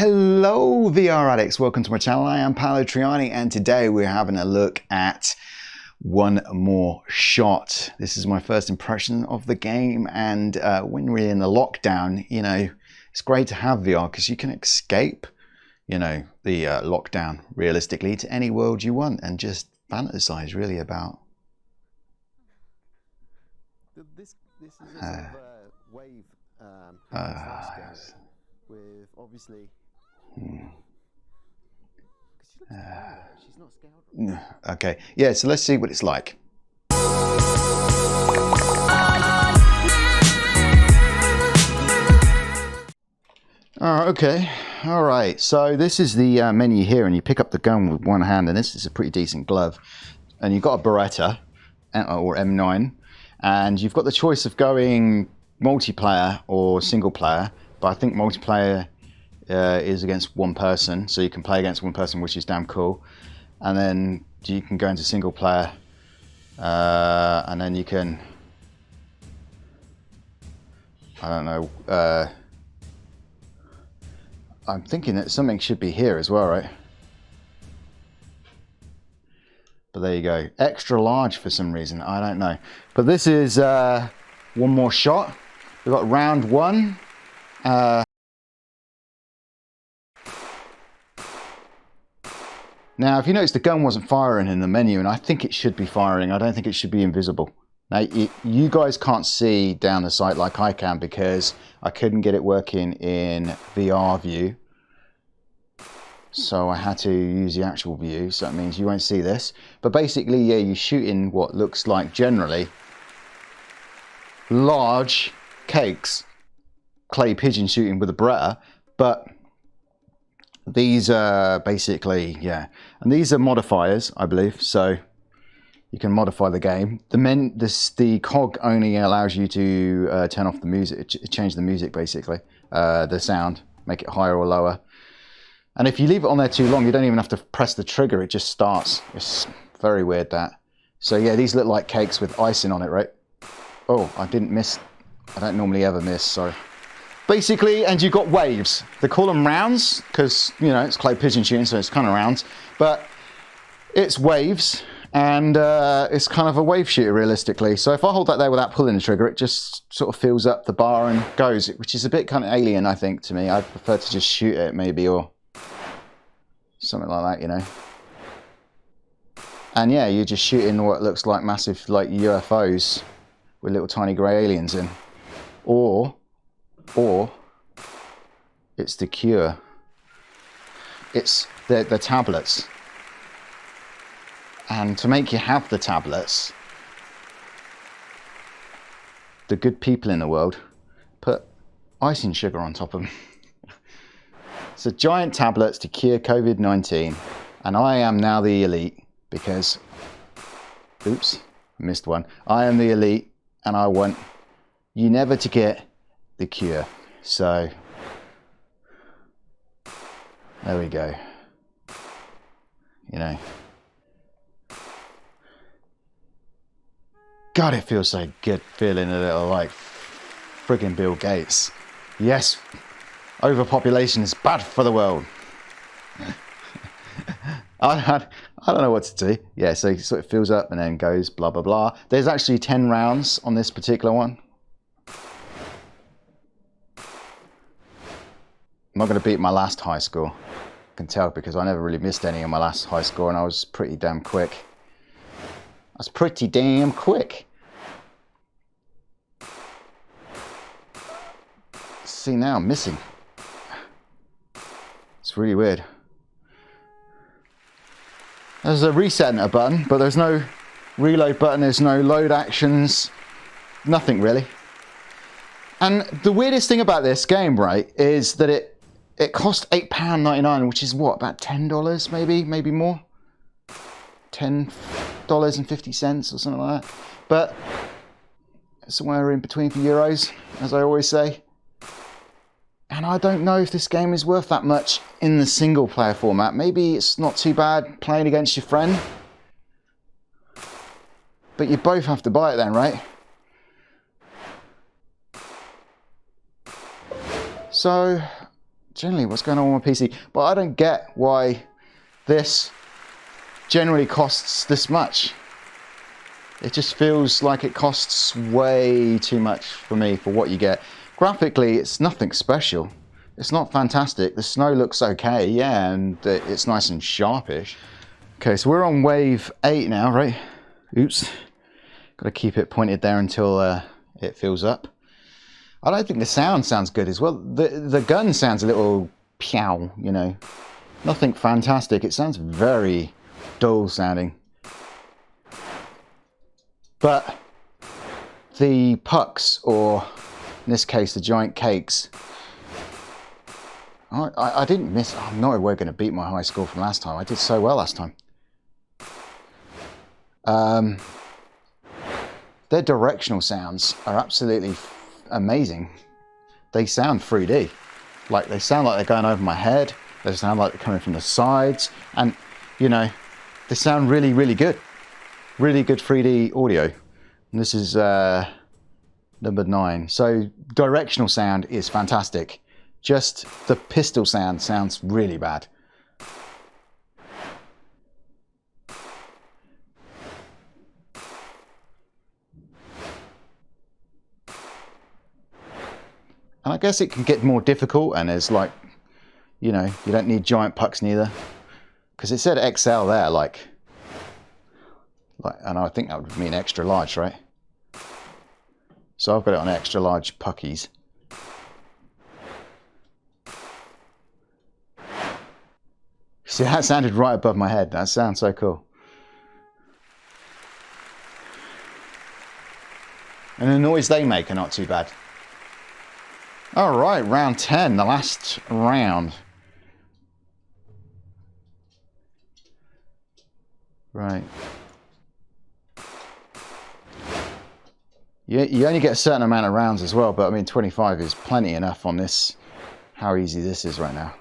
Hello VR addicts, welcome to my channel. I am Paolo Trianni and today we're having a look at One More Shot. This is my first impression of the game, and when we're in the lockdown, you know, it's great to have VR because you can escape, you know, the lockdown realistically to any world you want and just fantasize really about. This is a sort of wave with obviously. She's not scared. Okay, yeah, so let's see what it's like. Okay, all right, so this is the menu here, and you pick up the gun with one hand, and this is a pretty decent glove, and you've got a Beretta or M9, and you've got the choice of going multiplayer or single player, but I think multiplayer is against one person, so you can play against one person, which is damn cool. And then you can go into single player, and then you can, I don't know, I'm thinking that something should be here as well, right? But there you go, extra large for some reason, I don't know. But this is One More Shot. We've got round one. Now, if you notice, the gun wasn't firing in the menu, and I think it should be firing. I don't think it should be invisible. Now, you guys can't see down the sight like I can because I couldn't get it working in VR view. So I had to use the actual view, so that means you won't see this. But basically, yeah, you're shooting what looks like generally large cakes, clay pigeon shooting with a Beretta, but these are basically, yeah, and these are modifiers, I believe, so you can modify the game. The cog only allows you to turn off the music, change the music basically, the sound, make it higher or lower. And if you leave it on there too long, you don't even have to press the trigger, it just starts. It's very weird, that. So yeah, these look like cakes with icing on it, right? Oh, I didn't miss, I don't normally ever miss, sorry. Basically, and you've got waves. They call them rounds because, you know, it's clay pigeon shooting, so it's kind of rounds. But it's waves, and it's kind of a wave shooter realistically. So if I hold that there without pulling the trigger, it just sort of fills up the bar and goes, which is a bit kind of alien, I think, to me. I'd prefer to just shoot it maybe, or something like that, you know. And yeah, you're just shooting what looks like massive like UFOs with little tiny grey aliens in. Or it's the cure. It's the tablets. And to make you have the tablets, the good people in the world put icing sugar on top of them. So giant tablets to cure COVID-19. And I am now the elite because, oops, missed one. I am the elite and I want you never to get the cure. So there we go. You know, God, it feels so good feeling a little like friggin' Bill Gates. Yes, overpopulation is bad for the world. I don't know what to do. Yeah, so it sort of fills up and then goes blah blah blah. There's actually 10 rounds on this particular one. I'm not going to beat my last high score. I can tell because I never really missed any on my last high score, and I was pretty damn quick. I was pretty damn quick. See, now I'm missing. It's really weird. There's a reset button, but there's no reload button, there's no load actions, nothing really. And the weirdest thing about this game, right, is that it cost £8.99, which is what, about $10 maybe more? $10.50 or something like that. But somewhere in between for euros, as I always say. And I don't know if this game is worth that much in the single player format. Maybe it's not too bad playing against your friend. But you both have to buy it then, right? So generally what's going on with my PC. But I don't get why this generally costs this much. It just feels like it costs way too much for me for what you get. Graphically, it's nothing special. It's not fantastic. The snow looks okay, yeah, and it's nice and sharpish. Okay, so we're on wave 8 now, right? Oops. Got to keep it pointed there until it fills up. I don't think the sound sounds good as well. The gun sounds a little pow, you know. Nothing fantastic. It sounds very dull sounding. But the pucks, or in this case the giant cakes, I didn't miss. I'm not we're going to beat my high score from last time. I did so well last time. Their directional sounds are absolutely amazing. They sound 3D. Like, they sound like they're going over my head. They sound like they're coming from the sides. And, you know, they sound really, really good. Really good 3D audio. And this is number 9. So directional sound is fantastic. Just the pistol sound sounds really bad. And I guess it can get more difficult, and there's like, you know, you don't need giant pucks neither. Because it said XL there, like, and I think that would mean extra large, right? So I've got it on extra large puckies. See, that sounded right above my head. That sounds so cool. And the noise they make are not too bad. All right, round 10, the last round. Right. You only get a certain amount of rounds as well, but I mean 25 is plenty enough on this, how easy this is right now.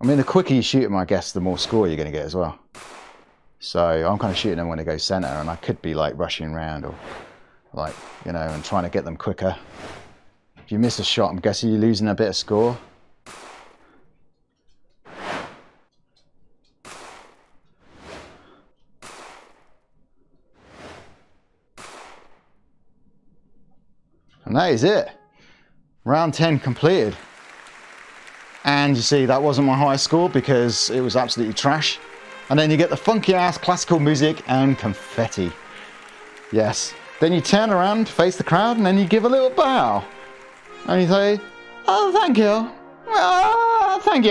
I mean, the quicker you shoot them, I guess, the more score you're going to get as well. So I'm kind of shooting them when they go center, and I could be like rushing around or like, you know, and trying to get them quicker. If you miss a shot, I'm guessing you're losing a bit of score. And that is it. Round 10 completed. And you see, that wasn't my highest score because it was absolutely trash. And then you get the funky ass classical music and confetti. Yes. Then you turn around, face the crowd, and then you give a little bow. And you say, oh, thank you. Thank you.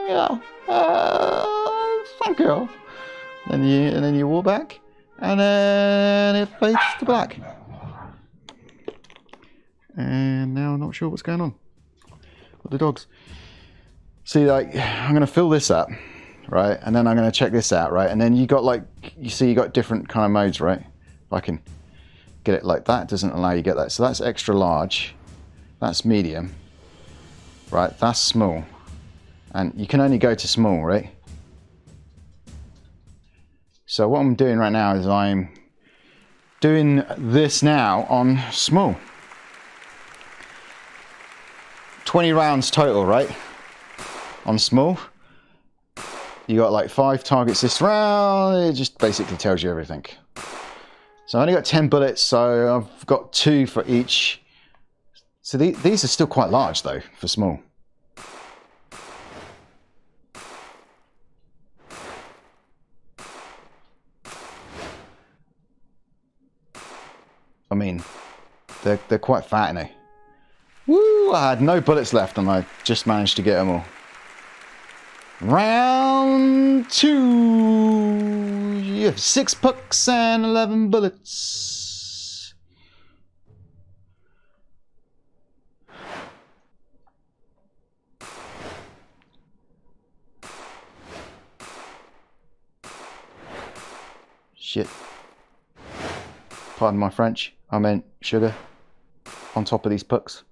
Yeah. Thank you. And then you walk back, and then it fades to black. And now I'm not sure what's going on with the dogs. See, like, I'm going to fill this up, right? And then I'm going to check this out, right? And then you got, like, you see you got different kind of modes, right? I can get it like that. It doesn't allow you to get that. So that's extra large. That's medium. Right, that's small. And you can only go to small, right? So what I'm doing right now is I'm doing this now on small. 20 rounds total, right? On small. You got like 5 targets this round. It just basically tells you everything. So I only got 10 bullets, so I've got 2 for each. So these are still quite large though, for small. I mean, they're quite fat, aren't they? Woo! I had no bullets left and I just managed to get them all. Round 2. You have 6 pucks and 11 bullets. Shit. Pardon my French. I meant sugar on top of these pucks.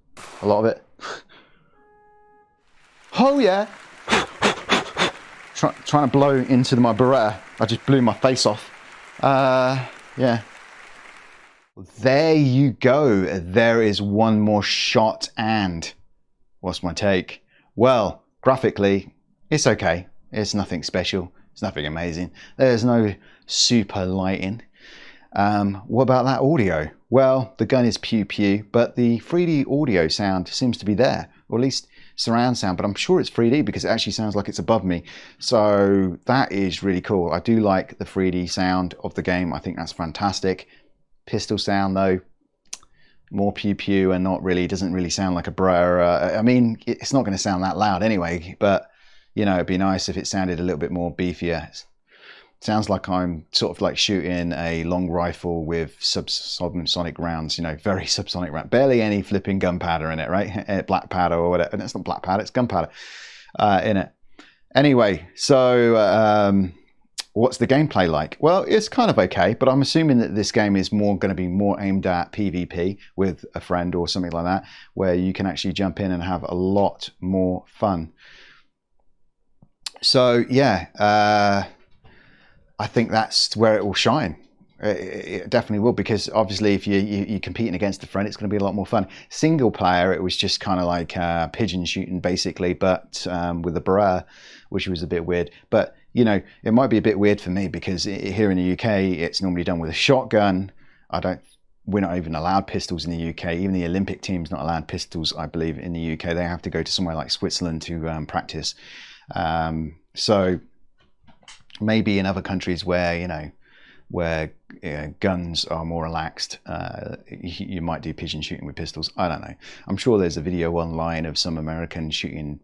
A lot of it. Oh yeah! Trying to blow into my Beretta. I just blew my face off. Yeah. There you go. There is one more shot, and what's my take? Well, graphically, it's okay. It's nothing special. It's nothing amazing. There's no super lighting. What about that audio? Well, the gun is pew pew, but the 3D audio sound seems to be there, or at least surround sound, but I'm sure it's 3D because it actually sounds like it's above me. So that is really cool. I do like the 3D sound of the game. I think that's fantastic. Pistol sound though, more pew pew and not really, doesn't really sound like a brr. I mean, it's not going to sound that loud anyway, but you know, it'd be nice if it sounded a little bit more beefier. It sounds like I'm sort of like shooting a long rifle with subsonic rounds, you know, very subsonic round, barely any flipping gunpowder in it, right? Black powder or whatever. And it's not black powder, it's gunpowder in it. Anyway, so what's the gameplay like? Well, it's kind of okay, but I'm assuming that this game is going to be more aimed at PvP with a friend or something like that, where you can actually jump in and have a lot more fun. So yeah, I think that's where it will shine. It definitely will, because obviously if you're competing against a friend, it's going to be a lot more fun. Single player, it was just kind of like pigeon shooting basically, but with a brr, which was a bit weird. But you know, it might be a bit weird for me because here in the UK, it's normally done with a shotgun. We're not even allowed pistols in the UK. Even the Olympic team's not allowed pistols, I believe, in the UK. They have to go to somewhere like Switzerland to practice. So maybe in other countries where guns are more relaxed, you might do pigeon shooting with pistols. I don't know. I'm sure there's a video online of some American shooting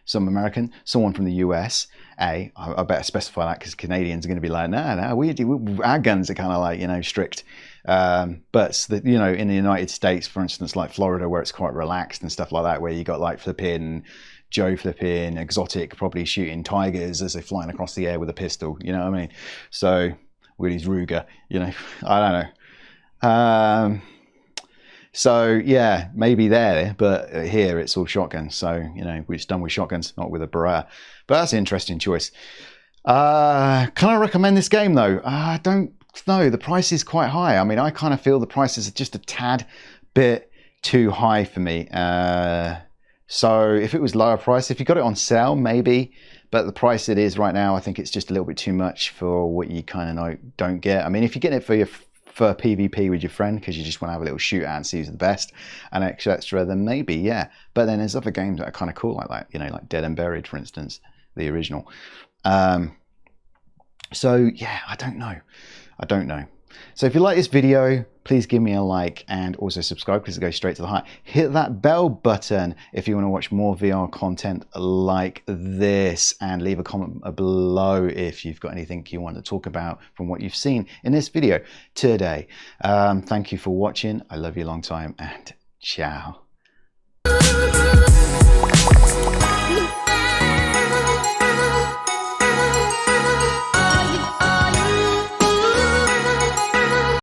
someone from the US. I better specify that because Canadians are going to be like, no, our guns are kind of like, you know, strict. But you know, in the United States, for instance, like Florida, where it's quite relaxed and stuff like that, where you got like Joe flipping exotic, probably shooting tigers as they're flying across the air with a pistol. You know what I mean? So with his Ruger, you know, I don't know. So yeah, maybe there, but here it's all shotguns. So you know, we're just done with shotguns, not with a Barrett. But that's an interesting choice. Can I recommend this game though? I don't know. The price is quite high. I mean, I kind of feel the prices are just a tad bit too high for me. So if it was lower price, if you got it on sale, maybe. But the price it is right now, I think it's just a little bit too much for what you kind of don't get. I mean, if you get it for PvP with your friend because you just want to have a little shootout and see who's the best and extra, then maybe, yeah. But then there's other games that are kind of cool like that, you know, like Dead and Buried, for instance, the original. So yeah, I don't know. So if you like this video, please give me a like and also subscribe because it goes straight to the heart. Hit that bell button if you want to watch more VR content like this, and leave a comment below if you've got anything you want to talk about from what you've seen in this video today. Thank you for watching. I love you a long time, and ciao.